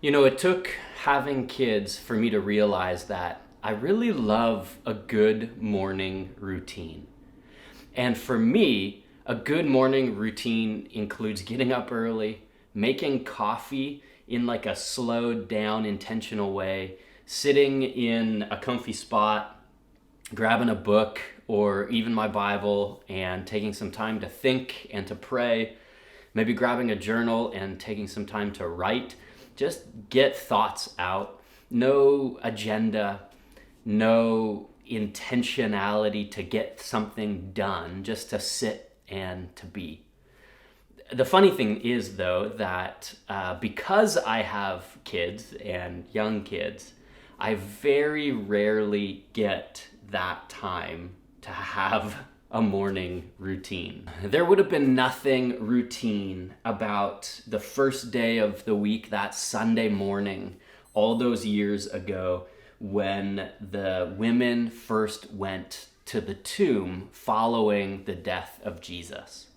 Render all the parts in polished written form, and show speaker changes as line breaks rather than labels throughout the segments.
You know, it took having kids for me to realize that I really love a good morning routine. And for me, a good morning routine includes getting up early, making coffee in like a slowed down, intentional way, sitting in a comfy spot, grabbing a book or even my Bible and taking some time to think and to pray, maybe grabbing a journal and taking some time to write. Just get thoughts out. No agenda, no intentionality to get something done, just to sit and to be. The funny thing is, though, that because I have kids and young kids, I very rarely get that time to have a morning routine. There would have been nothing routine about the first day of the week, that Sunday morning, all those years ago, when the women first went to the tomb following the death of Jesus.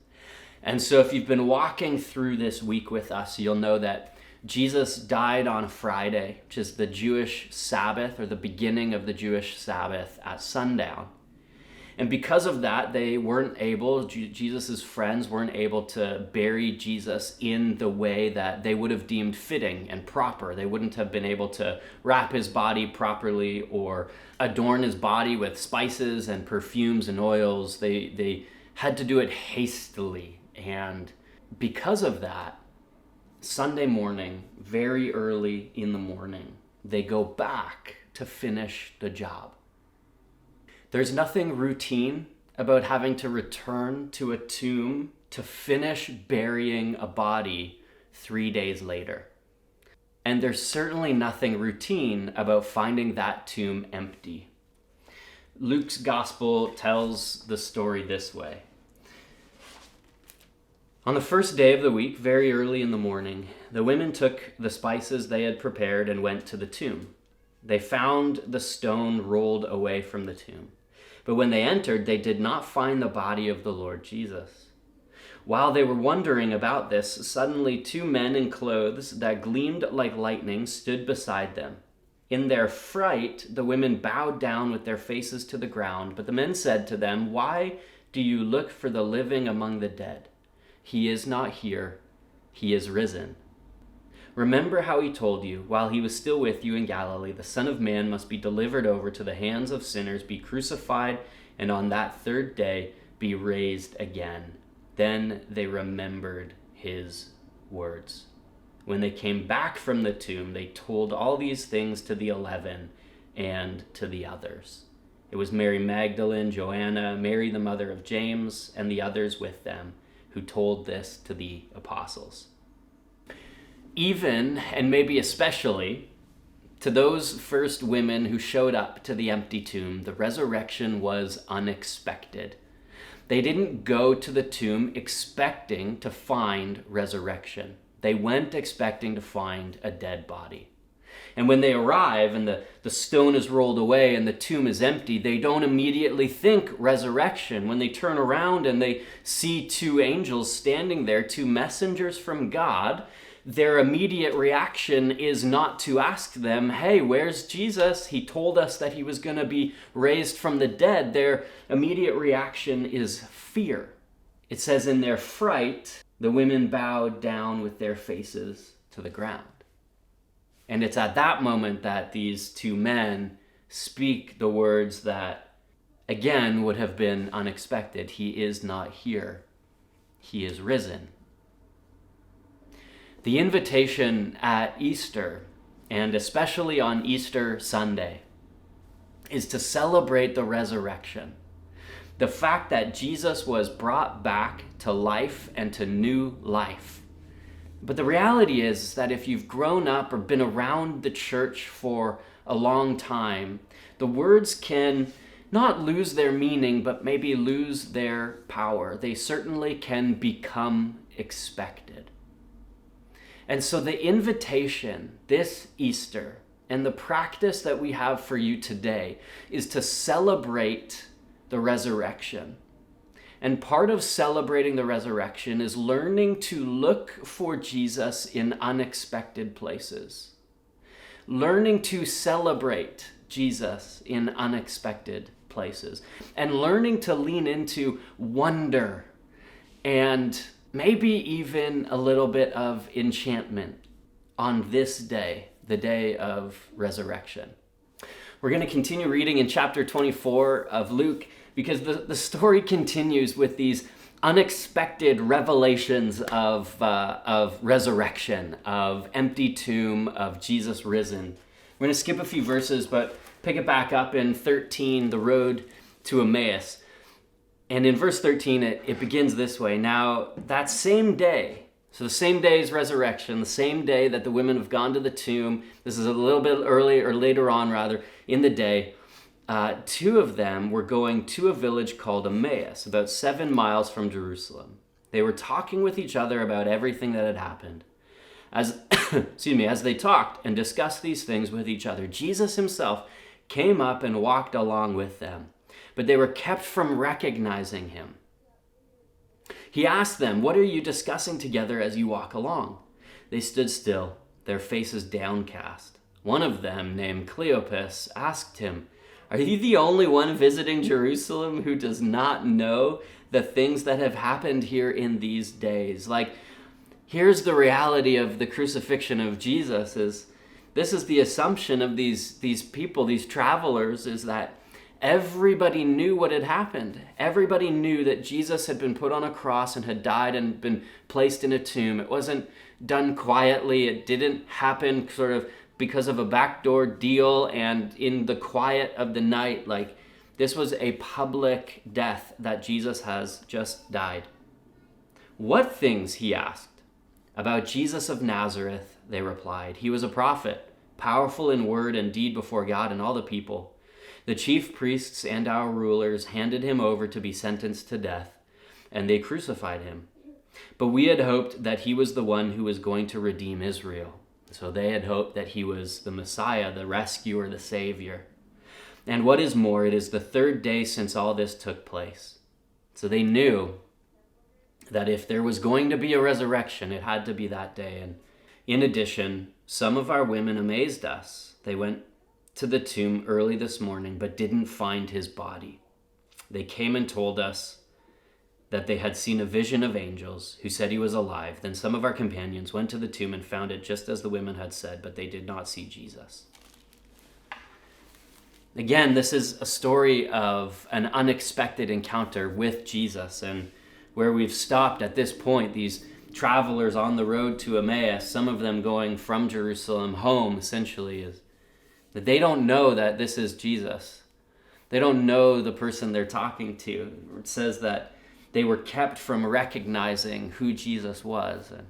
And so if you've been walking through this week with us, you'll know that Jesus died on Friday, which is the Jewish Sabbath, or the beginning of the Jewish Sabbath at sundown. And because of that, they weren't able, Jesus' friends weren't able to bury Jesus in the way that they would have deemed fitting and proper. They wouldn't have been able to wrap his body properly or adorn his body with spices and perfumes and oils. They had to do it hastily. And because of that, Sunday morning, very early in the morning, they go back to finish the job. There's nothing routine about having to return to a tomb to finish burying a body 3 days later. And there's certainly nothing routine about finding that tomb empty. Luke's gospel tells the story this way. On the first day of the week, very early in the morning, the women took the spices they had prepared and went to the tomb. They found the stone rolled away from the tomb. But when they entered, they did not find the body of the Lord Jesus. While they were wondering about this, suddenly 2 men in clothes that gleamed like lightning stood beside them. In their fright, the women bowed down with their faces to the ground, but the men said to them, "Why do you look for the living among the dead? He is not here, he is risen. Remember how he told you, while he was still with you in Galilee, the Son of Man must be delivered over to the hands of sinners, be crucified, and on that 3rd day be raised again." Then they remembered his words. When they came back from the tomb, they told all these things to the 11 and to the others. It was Mary Magdalene, Joanna, Mary the mother of James, and the others with them, who told this to the apostles. Even, and maybe especially, to those first women who showed up to the empty tomb, the resurrection was unexpected. They didn't go to the tomb expecting to find resurrection. They went expecting to find a dead body. And when they arrive and the stone is rolled away and the tomb is empty, they don't immediately think resurrection. When they turn around and they see 2 angels standing there, 2 messengers from God, their immediate reaction is not to ask them, "Hey, where's Jesus? He told us that he was going to be raised from the dead." Their immediate reaction is fear. It says, in their fright, the women bowed down with their faces to the ground. And it's at that moment that these 2 men speak the words that, again, would have been unexpected. He is not here. He is risen. The invitation at Easter, and especially on Easter Sunday, is to celebrate the resurrection. The fact that Jesus was brought back to life and to new life. But the reality is that if you've grown up or been around the church for a long time, the words can not lose their meaning, but maybe lose their power. They certainly can become expected. And so the invitation this Easter and the practice that we have for you today is to celebrate the resurrection. And part of celebrating the resurrection is learning to look for Jesus in unexpected places. learning to celebrate Jesus in unexpected places and learning to lean into wonder and maybe even a little bit of enchantment on this day, the day of resurrection. We're going to continue reading in chapter 24 of Luke because the story continues with these unexpected revelations of resurrection, of empty tomb, of Jesus risen. We're going to skip a few verses, but pick it back up in 13, the road to Emmaus. And in verse 13, it begins this way. Now, that same day, so the same day as resurrection, the same day that the women have gone to the tomb, this is a little bit early, or later on rather, in the day, two of them were going to a village called Emmaus, about 7 miles from Jerusalem. They were talking with each other about everything that had happened. As they talked and discussed these things with each other, Jesus himself came up and walked along with them, but they were kept from recognizing him. He asked them, "What are you discussing together as you walk along?" They stood still, their faces downcast. One of them, named Cleopas, asked him, "Are you the only one visiting Jerusalem who does not know the things that have happened here in these days?" Here's the reality of the crucifixion of Jesus. This is the assumption of these people, these travelers, is that everybody knew what had happened. Everybody knew that Jesus had been put on a cross and had died and been placed in a tomb. It wasn't done quietly. It didn't happen sort of because of a backdoor deal and in the quiet of the night. This was a public death that Jesus has just died. "What things?" he asked. "About Jesus of Nazareth," they replied. "He was a prophet, powerful in word and deed before God and all the people. The chief priests and our rulers handed him over to be sentenced to death, and they crucified him. But we had hoped that he was the one who was going to redeem Israel." So they had hoped that he was the Messiah, the rescuer, the Savior. "And what is more, it is the third day since all this took place." So they knew that if there was going to be a resurrection, it had to be that day. And in addition, some of our women amazed us. They went to the tomb early this morning, but didn't find his body. They came and told us that they had seen a vision of angels who said he was alive. Then some of our companions went to the tomb and found it just as the women had said, but they did not see Jesus. Again, this is a story of an unexpected encounter with Jesus, and where we've stopped at this point, these travelers on the road to Emmaus, some of them going from Jerusalem home, essentially, is that they don't know that this is Jesus. They don't know the person they're talking to. It says that they were kept from recognizing who Jesus was. And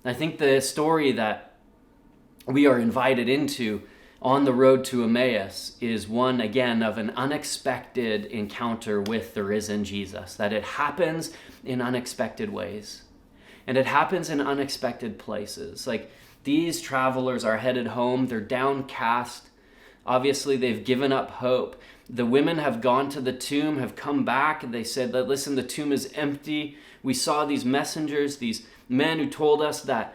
I think the story that we are invited into on the road to Emmaus is one, again, of an unexpected encounter with the risen Jesus, that it happens in unexpected ways. And it happens in unexpected places. These travelers are headed home. They're downcast. Obviously, they've given up hope. The women have gone to the tomb, have come back, and they said that, "Listen, the tomb is empty. We saw these messengers, these men who told us that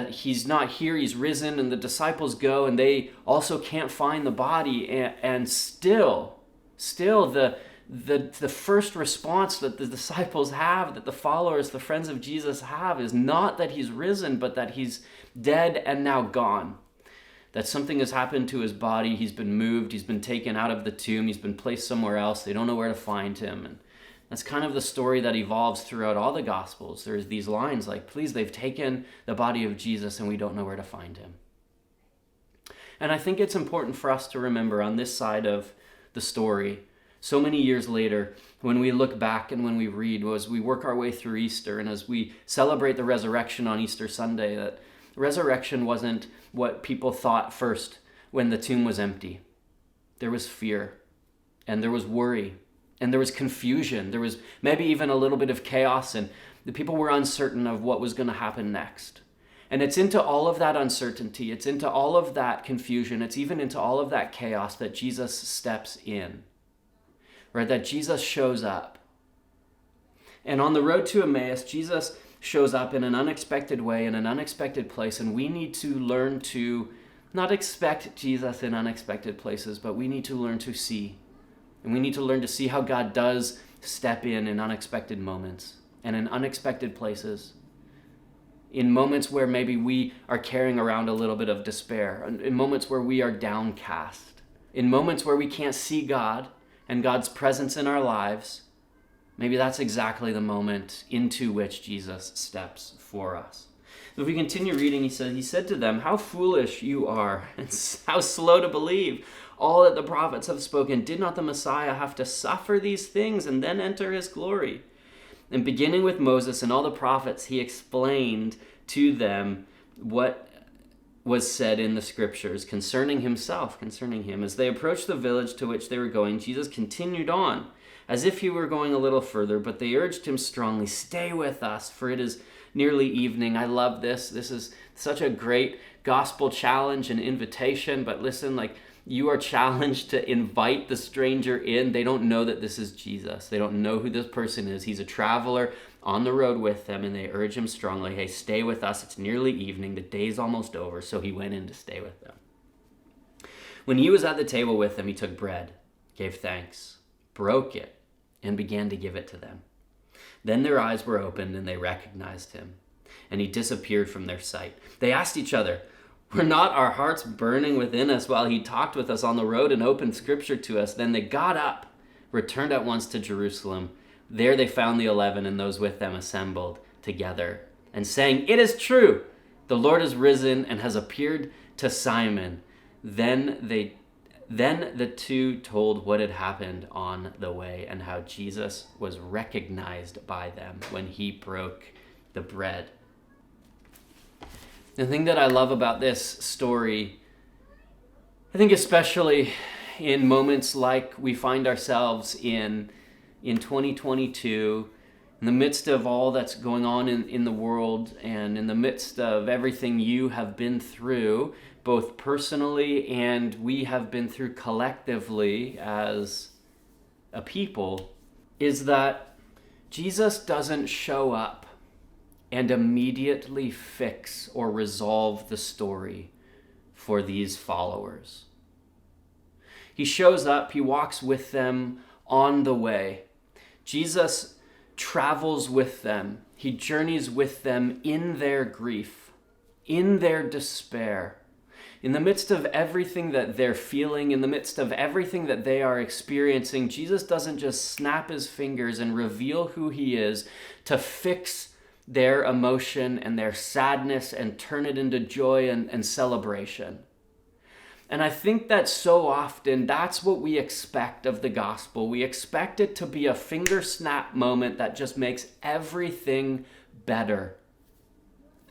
he's not here, he's risen." And the disciples go, and they also can't find the body. And still the first response that the disciples have, that the followers, the friends of Jesus have, is not that he's risen, but that he's dead and now gone. That something has happened to his body. He's been moved. He's been taken out of the tomb. He's been placed somewhere else. They don't know where to find him. And that's kind of the story that evolves throughout all the Gospels. There's these lines like, "Please, they've taken the body of Jesus and we don't know where to find him." And I think it's important for us to remember on this side of the story, so many years later, when we look back and when we read, as we work our way through Easter and as we celebrate the resurrection on Easter Sunday, that resurrection wasn't what people thought first when the tomb was empty. There was fear, and there was worry, and there was confusion. There was maybe even a little bit of chaos, and the people were uncertain of what was going to happen next. And it's into all of that uncertainty, it's into all of that confusion, it's even into all of that chaos that Jesus steps in, right? That Jesus shows up. And on the road to Emmaus, Jesus shows up in an unexpected way, in an unexpected place, and we need to learn to not expect Jesus in unexpected places, but we need to learn to see. And we need to learn to see how God does step in unexpected moments and in unexpected places. In moments where maybe we are carrying around a little bit of despair, in moments where we are downcast, in moments where we can't see God and God's presence in our lives, maybe that's exactly the moment into which Jesus steps for us. So if we continue reading, he said to them, "How foolish you are, and how slow to believe all that the prophets have spoken. Did not the Messiah have to suffer these things and then enter his glory?" And beginning with Moses and all the prophets, he explained to them what was said in the scriptures concerning himself, concerning him. As they approached the village to which they were going, Jesus continued on, as if he were going a little further, but they urged him strongly, "Stay with us, for it is nearly evening." I love this. This is such a great gospel challenge and invitation. But listen, you are challenged to invite the stranger in. They don't know that this is Jesus. They don't know who this person is. He's a traveler on the road with them, and they urge him strongly, "Hey, stay with us. It's nearly evening. The day's almost over." So he went in to stay with them. When he was at the table with them, he took bread, gave thanks, broke it, and began to give it to them. Then their eyes were opened and they recognized him, and he disappeared from their sight. They asked each other, "Were not our hearts burning within us while he talked with us on the road and opened scripture to us?" Then they got up, returned at once to Jerusalem. There they found the 11 and those with them assembled together and saying, "It is true, the Lord is risen and has appeared to Simon." Then the two told what had happened on the way and how Jesus was recognized by them when he broke the bread. The thing that I love about this story, I think especially in moments like we find ourselves in 2022, in the midst of all that's going on in the world and in the midst of everything you have been through, both personally and we have been through collectively as a people, is that Jesus doesn't show up and immediately fix or resolve the story for these followers. He shows up, he walks with them on the way. Jesus travels with them. He journeys with them in their grief, in their despair. In the midst of everything that they're feeling, in the midst of everything that they are experiencing, Jesus doesn't just snap his fingers and reveal who he is to fix their emotion and their sadness and turn it into joy and celebration. And I think that so often that's what we expect of the gospel. We expect it to be a finger snap moment that just makes everything better.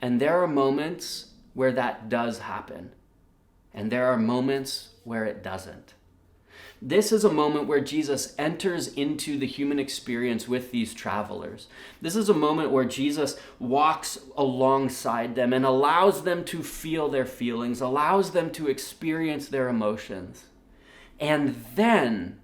And there are moments where that does happen. And there are moments where it doesn't. This is a moment where Jesus enters into the human experience with these travelers. This is a moment where Jesus walks alongside them and allows them to feel their feelings, allows them to experience their emotions, and then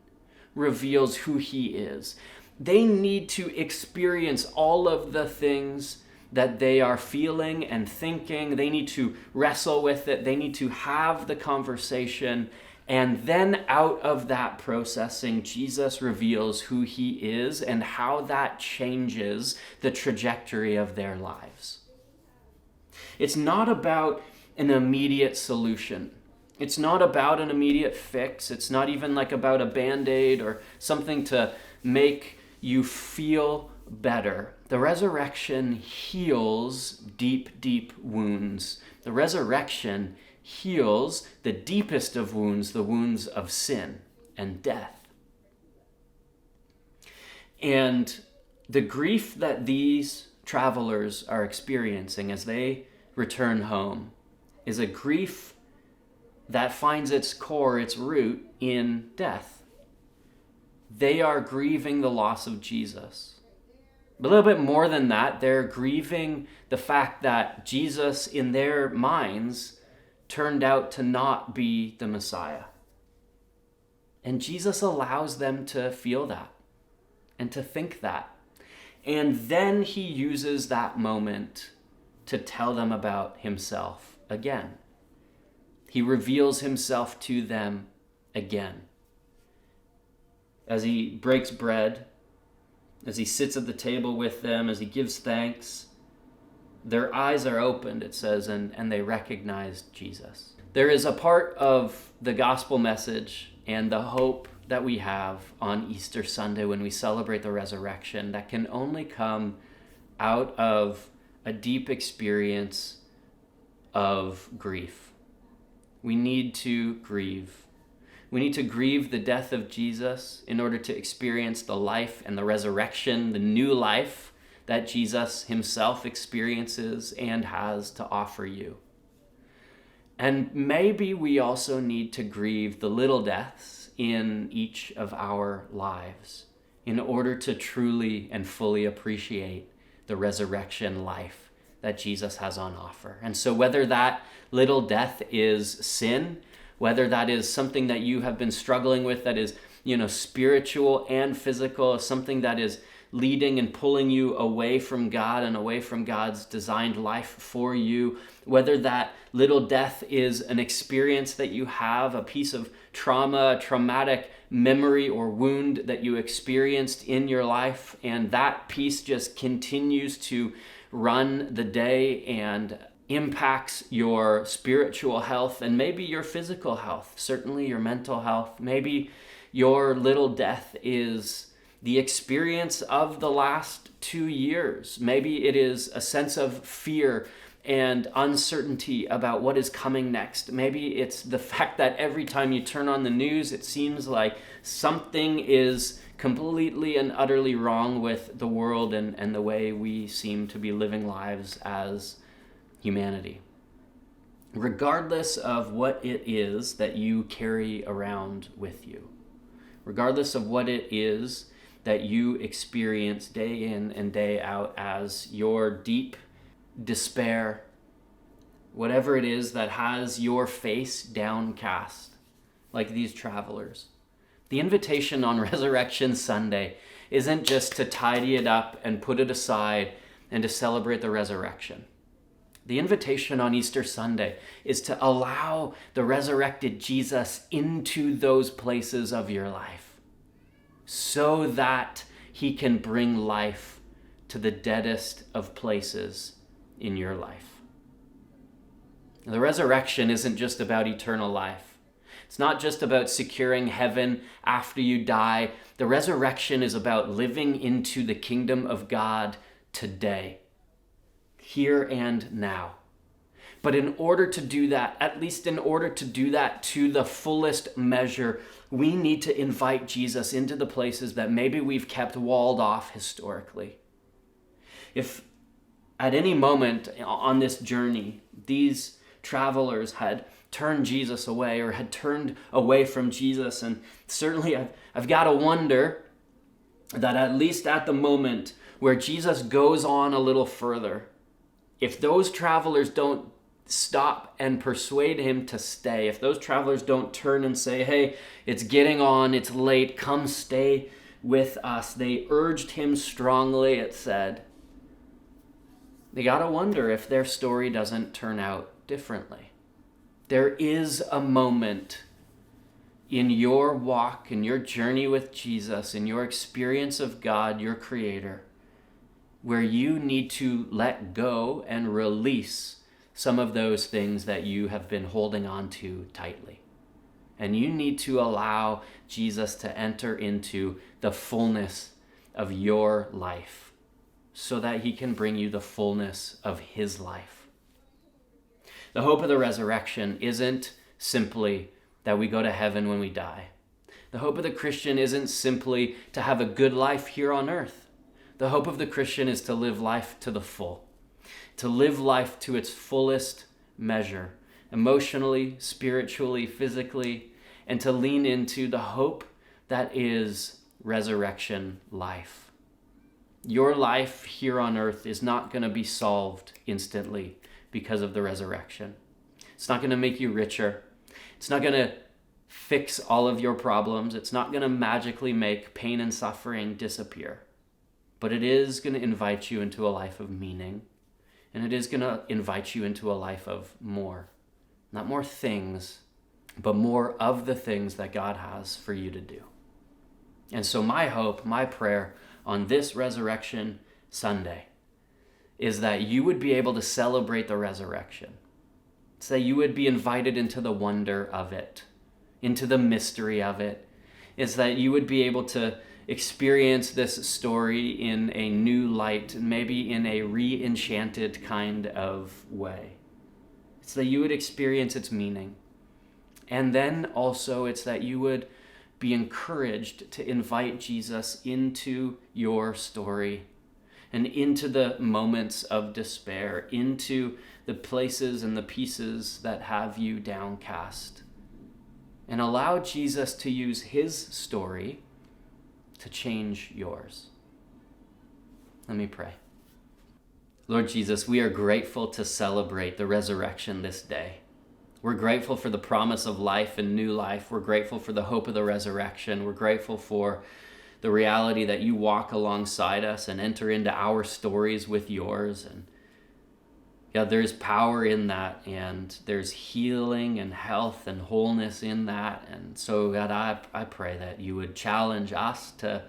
reveals who he is. They need to experience all of the things that they are feeling and thinking. They need to wrestle with it. They need to have the conversation. And then out of that processing, Jesus reveals who he is and how that changes the trajectory of their lives. It's not about an immediate solution. It's not about an immediate fix. It's not even about a Band-Aid or something to make you feel better. The resurrection heals deep, deep wounds. The resurrection heals the deepest of wounds, the wounds of sin and death. And the grief that these travelers are experiencing as they return home is a grief that finds its core, its root in death. They are grieving the loss of Jesus. But a little bit more than that, they're grieving the fact that Jesus, in their minds, turned out to not be the Messiah. And Jesus allows them to feel that and to think that. And then he uses that moment to tell them about himself again. He reveals himself to them again. As he breaks bread, as he sits at the table with them, as he gives thanks, their eyes are opened, it says, and they recognize Jesus. There is a part of the gospel message and the hope that we have on Easter Sunday when we celebrate the resurrection that can only come out of a deep experience of grief. We need to grieve. We need to grieve the death of Jesus in order to experience the life and the resurrection, the new life that Jesus himself experiences and has to offer you. And maybe we also need to grieve the little deaths in each of our lives in order to truly and fully appreciate the resurrection life that Jesus has on offer. And so whether that little death is sin, whether that is something that you have been struggling with that is, spiritual and physical, something that is leading and pulling you away from God and away from God's designed life for you, whether that little death is an experience that you have, a piece of trauma, a traumatic memory or wound that you experienced in your life, and that piece just continues to run the day and impacts your spiritual health and maybe your physical health, certainly your mental health. Maybe your little death is the experience of the last 2 years. Maybe it is a sense of fear and uncertainty about what is coming next. Maybe it's the fact that every time you turn on the news, it seems like something is completely and utterly wrong with the world and the way we seem to be living lives as humanity. Regardless of what it is that you carry around with you, regardless of what it is that you experience day in and day out as your deep despair, whatever it is that has your face downcast, like these travelers. The invitation on Resurrection Sunday isn't just to tidy it up and put it aside and to celebrate the resurrection. The invitation on Easter Sunday is to allow the resurrected Jesus into those places of your life so that he can bring life to the deadest of places in your life. The resurrection isn't just about eternal life. It's not just about securing heaven after you die. The resurrection is about living into the kingdom of God today, here and now. But in order to do that, at least in order to do that to the fullest measure, we need to invite Jesus into the places that maybe we've kept walled off historically. If at any moment on this journey, these travelers had turned Jesus away or had turned away from Jesus, and certainly I've got to wonder that at least at the moment where Jesus goes on a little further, if those travelers don't stop and persuade him to stay, if those travelers don't turn and say, hey, it's getting on, it's late, come stay with us. They urged him strongly, it said. They gotta wonder if their story doesn't turn out differently. There is a moment in your walk, in your journey with Jesus, in your experience of God, your Creator, where you need to let go and release some of those things that you have been holding on to tightly. And you need to allow Jesus to enter into the fullness of your life so that he can bring you the fullness of his life. The hope of the resurrection isn't simply that we go to heaven when we die. The hope of the Christian isn't simply to have a good life here on earth. The hope of the Christian is to live life to the full, to live life to its fullest measure, emotionally, spiritually, physically, and to lean into the hope that is resurrection life. Your life here on earth is not going to be solved instantly because of the resurrection. It's not going to make you richer. It's not going to fix all of your problems. It's not going to magically make pain and suffering disappear. But it is going to invite you into a life of meaning. And it is going to invite you into a life of more. Not more things, but more of the things that God has for you to do. And so my hope, my prayer on this Resurrection Sunday is that you would be able to celebrate the resurrection. It's that you would be invited into the wonder of it, into the mystery of it. It's that you would be able to experience this story in a new light, maybe in a re-enchanted kind of way. It's that you would experience its meaning. And then also it's that you would be encouraged to invite Jesus into your story and into the moments of despair, into the places and the pieces that have you downcast. And allow Jesus to use his story to change yours. Let me pray. Lord Jesus, we are grateful to celebrate the resurrection this day. We're grateful for the promise of life and new life. We're grateful for the hope of the resurrection. We're grateful for the reality that you walk alongside us and enter into our stories with yours. And God, there's power in that, and there's healing and health and wholeness in that. And so, God, I pray that you would challenge us to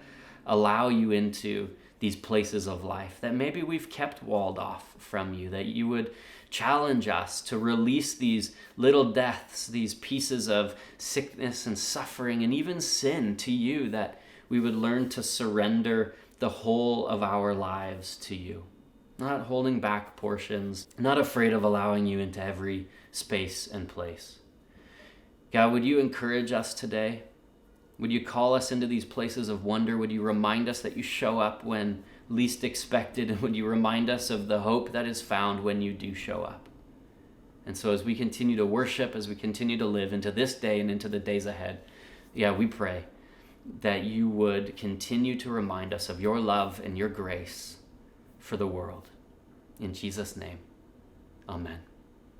allow you into these places of life that maybe we've kept walled off from you, that you would challenge us to release these little deaths, these pieces of sickness and suffering and even sin to you, that we would learn to surrender the whole of our lives to you. Not holding back portions, not afraid of allowing you into every space and place. God, would you encourage us today? Would you call us into these places of wonder? Would you remind us that you show up when least expected? And would you remind us of the hope that is found when you do show up? And so as we continue to worship, as we continue to live into this day and into the days ahead, we pray that you would continue to remind us of your love and your grace for the world. In Jesus' name, amen.